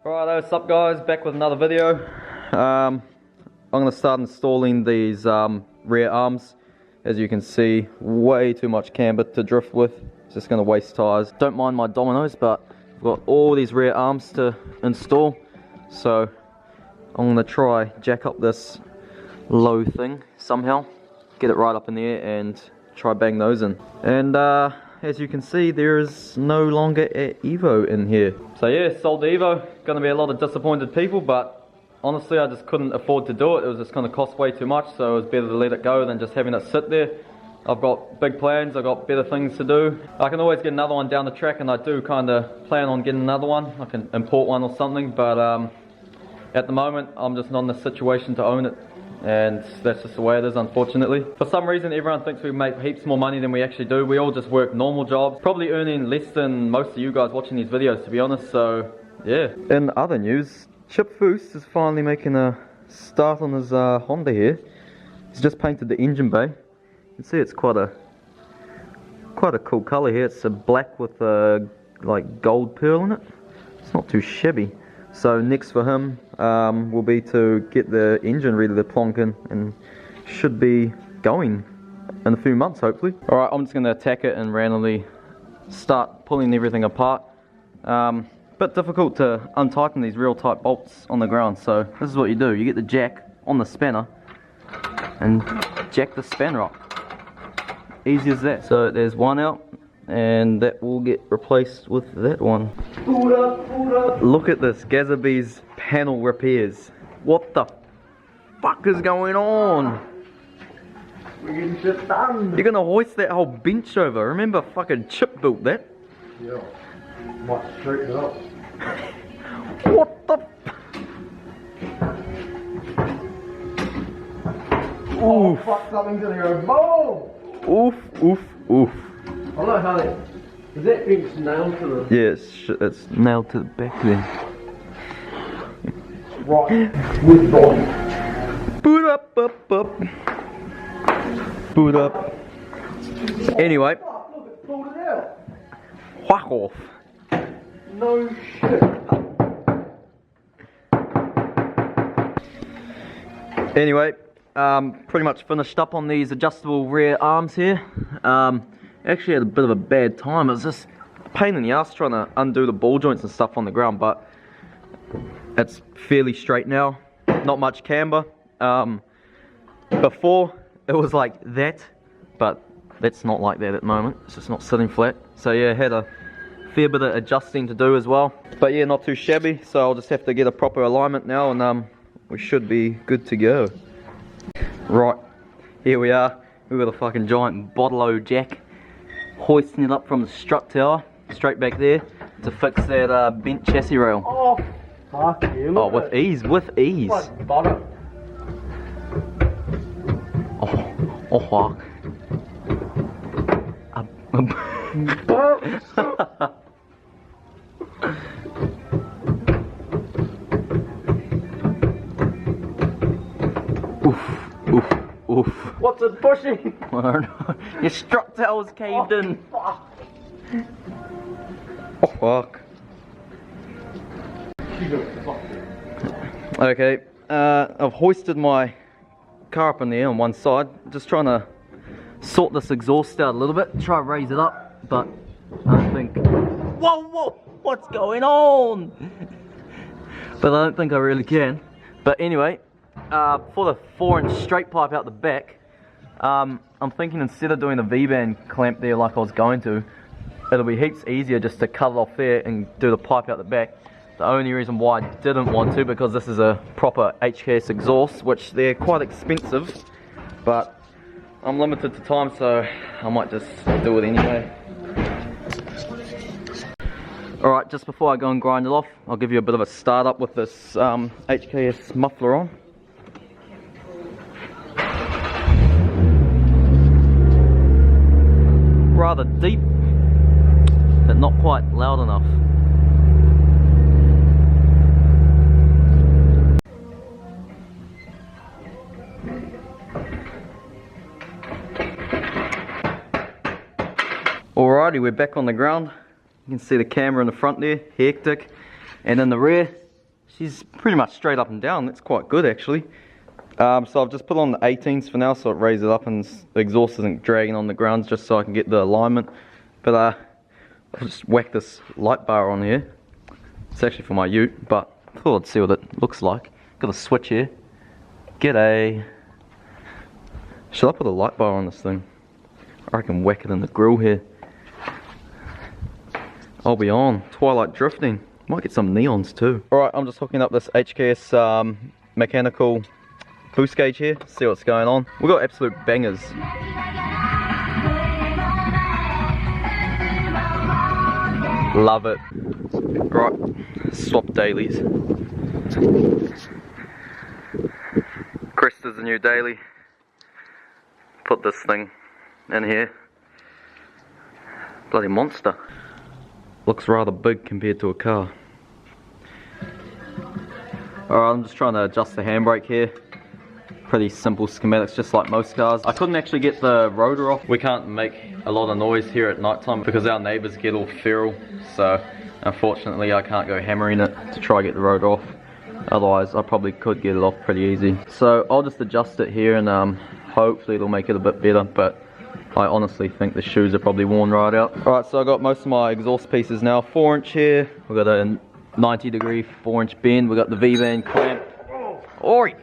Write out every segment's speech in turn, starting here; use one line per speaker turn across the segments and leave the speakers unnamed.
Alright, what's up guys, back with another video. I'm going to start installing these rear arms. As you can see, way too much camber to drift with. It's just going to waste tyres. Don't mind my dominoes, but I've got all these rear arms to install. So I'm going to try jack up this low thing somehow. Get it right up in the air and try bang those in. And as you can see, there is no longer an Evo in here. So yeah, sold the Evo. Gonna be a lot of disappointed people, but honestly I just couldn't afford to do it. It was just gonna cost way too much, so it was better to let it go than just having it sit there. I've got big plans, I've got better things to do. I can always get another one down the track, and I do kinda plan on getting another one. I can import one or something, but at the moment I'm just not in the situation to own it. And that's just the way it is, unfortunately. For some reason everyone thinks we make heaps more money than we actually do. We all just work normal jobs, probably earning less than most of you guys watching these videos, to be honest. So yeah. In other news, Chip Foose is finally making a start on his Honda here. He's just painted the engine bay. You can see it's quite a cool colour here. It's a black with a like gold pearl in it. It's not too shabby. So next for him will be to get the engine ready to plonk in, and should be going in a few months hopefully. Alright, I'm just going to attack it and randomly start pulling everything apart. Bit difficult to untighten these real tight bolts on the ground, so this is what you do. You get the jack on the spanner and jack the spanner up. Easy as that. So there's one out, and that will get replaced with that one. Pull up. Look at this, Gazabee's panel repairs. What the fuck is going on?
We're getting shit done.
You're gonna hoist that whole bench over. Remember fucking Chip built that?
Yeah. Might straighten it up.
What the
Oh fuck, something's gonna go boom!
Oof.
I don't know how that... Is that bench nailed to the...
Yeah, it's nailed to the back then.
Right. With body.
Boot up. Boot up. Anyway.
Fuck, look, it pulled it out.
Whack off.
No shit.
Anyway, pretty much finished up on these adjustable rear arms here. Actually had a bit of a bad time. It was just a pain in the ass trying to undo the ball joints and stuff on the ground, but it's fairly straight now. Not much camber. Before it was like that, but that's not like that at the moment. It's just not sitting flat. So yeah, had a fair bit of adjusting to do as well. But yeah, not too shabby. So I'll just have to get a proper alignment now, and we should be good to go. Right, here we are. We've got a fucking giant bottle-o jack, hoisting it up from the strut tower straight back there to fix that bent chassis rail.
Oh, fuck you.
Oh, with ease.
Like butter.
Oh fuck. Oof.
What's it pushing?
I don't know. Your strut tower's caved in.
Fuck.
Oh fuck. Okay, I've hoisted my car up in the air on one side. Just trying to sort this exhaust out a little bit. Try to raise it up, but I don't think... Whoa! What's going on? But I don't think I really can. But anyway, for the 4-inch straight pipe out the back, I'm thinking instead of doing a V-band clamp there like I was going to, it'll be heaps easier just to cut it off there and do the pipe out the back. The only reason why I didn't want to, because this is a proper HKS exhaust, which they're quite expensive, but I'm limited to time, so I might just do it anyway. Alright, just before I go and grind it off, I'll give you a bit of a start up with this HKS muffler on. Rather deep, but not quite loud enough. Alrighty, we're back on the ground. You can see the camera in the front there, hectic. And in the rear, she's pretty much straight up and down. That's quite good actually. So I've just put on the 18s for now so it raises up and the exhaust isn't dragging on the ground, just so I can get the alignment. But I'll just whack this light bar on here. It's actually for my ute, but I thought I'd see what it looks like. Got a switch here. G'day. Should I put a light bar on this thing? I reckon whack it in the grill here. I'll be on. Twilight drifting. Might get some neons too. Alright, I'm just hooking up this HKS mechanical boost gauge here. See what's going on. We've got absolute bangers. Love it. Right, swap dailies. Crest is the new daily. Put this thing in here. Bloody monster. Looks rather big compared to a car. Alright, I'm just trying to adjust the handbrake here. Pretty simple schematics, just like most cars. I couldn't actually get the rotor off. We can't make a lot of noise here at night time because our neighbours get all feral. So unfortunately I can't go hammering it to try to get the rotor off. Otherwise I probably could get it off pretty easy. So I'll just adjust it here and hopefully it'll make it a bit better. But I honestly think the shoes are probably worn right out. Alright, so I got most of my exhaust pieces now. 4-inch here. We've got a 90-degree 4-inch bend. We've got the V-band clamp. Oi!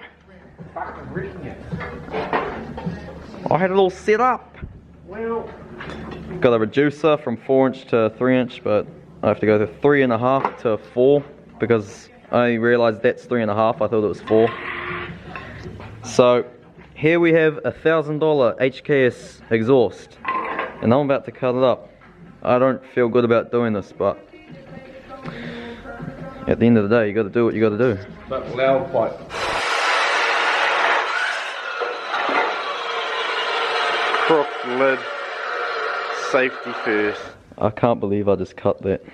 I had it all set up.
Well,
got a reducer from 4-inch to 3-inch, but I have to go to 3.5 to 4 because I realised that's 3.5. I thought it was 4. So here we have a $1,000 HKS exhaust, and I'm about to cut it up. I don't feel good about doing this, but at the end of the day, you got to do what you got to do.
that loud pipe. Crook lid. Safety first.
I can't believe I just cut that.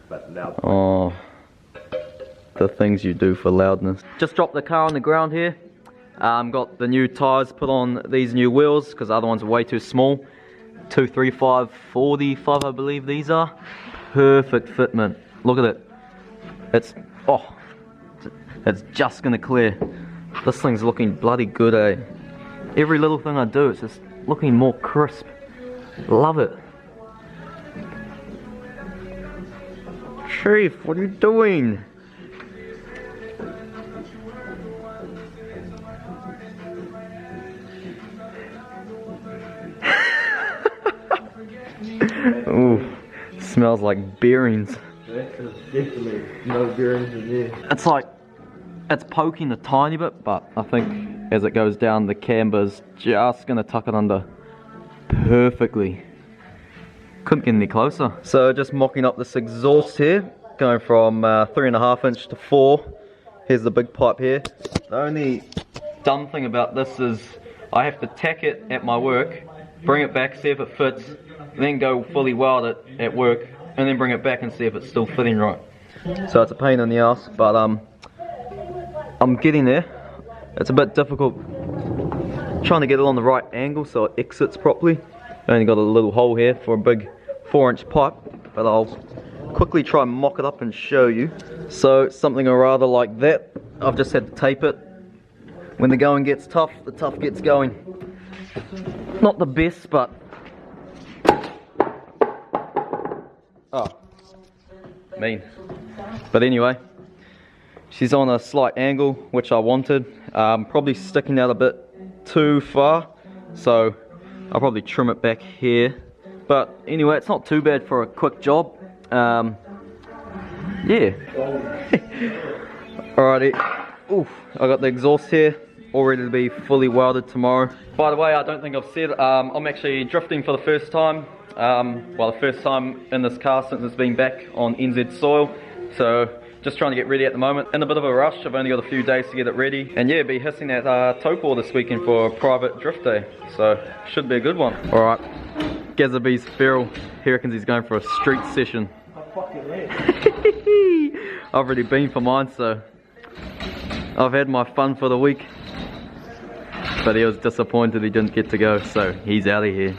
But loud pipe.
Oh, the things you do for loudness. Just dropped the car on the ground here. Got the new tyres put on these new wheels because the other ones are way too small. 235 45 I believe these are. Perfect fitment. Look at it. It's just gonna clear. This thing's looking bloody good, eh? Every little thing I do, it's just looking more crisp. Love it. Chief, what are you doing? Ooh, smells like bearings.
There's definitely no bearings in there.
It's like, it's poking a tiny bit, but I think as it goes down, the camber's just gonna tuck it under perfectly. Couldn't get any closer. So just mocking up this exhaust here, going from 3.5 inch to 4. Here's the big pipe here. The only dumb thing about this is I have to tack it at my work, bring it back, see if it fits, then go fully weld it at work, and then bring it back and see if it's still fitting right. So it's a pain in the ass, but I'm getting there. It's a bit difficult trying to get it on the right angle so it exits properly. I only got a little hole here for a big 4-inch pipe, but I'll quickly try and mock it up and show you. So something or rather like that. I've just had to tape it. When the going gets tough, the tough gets going. Not the best, but mean. But anyway, she's on a slight angle, which I wanted. Probably sticking out a bit too far, so I'll probably trim it back here. But anyway, it's not too bad for a quick job. Yeah. Alrighty. Oof, I got the exhaust here, all ready to be fully welded tomorrow. By the way, I don't think I've said, I'm actually drifting for the first time. Well, the first time in this car since it's been back on NZ soil. So just trying to get ready at the moment. In a bit of a rush, I've only got a few days to get it ready. And yeah, be hissing at Topor this weekend for a private drift day. So should be a good one. Alright, Gazabee's feral. He reckons he's going for a street session. I've already been for mine, so I've had my fun for the week. But he was disappointed he didn't get to go, so he's out of here.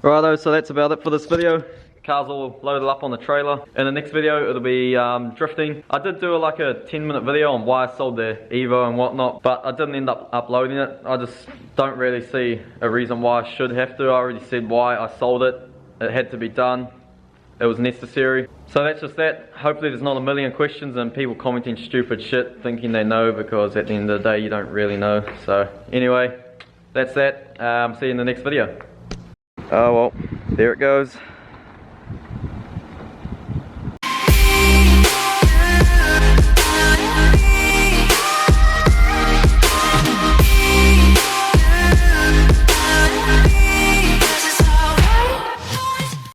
Righto, so that's about it for this video. car's all loaded up on the trailer. In the next video it'll be drifting. I did do like a 10-minute video on why I sold the Evo and whatnot, but I didn't end up uploading it. I just don't really see a reason why I should have to. I already said why I sold it. It had to be done. It was necessary. So that's just that. Hopefully there's not a million questions and people commenting stupid shit thinking they know, because at the end of the day you don't really know. So anyway, that's that. See you in the next video. Oh well, there it goes.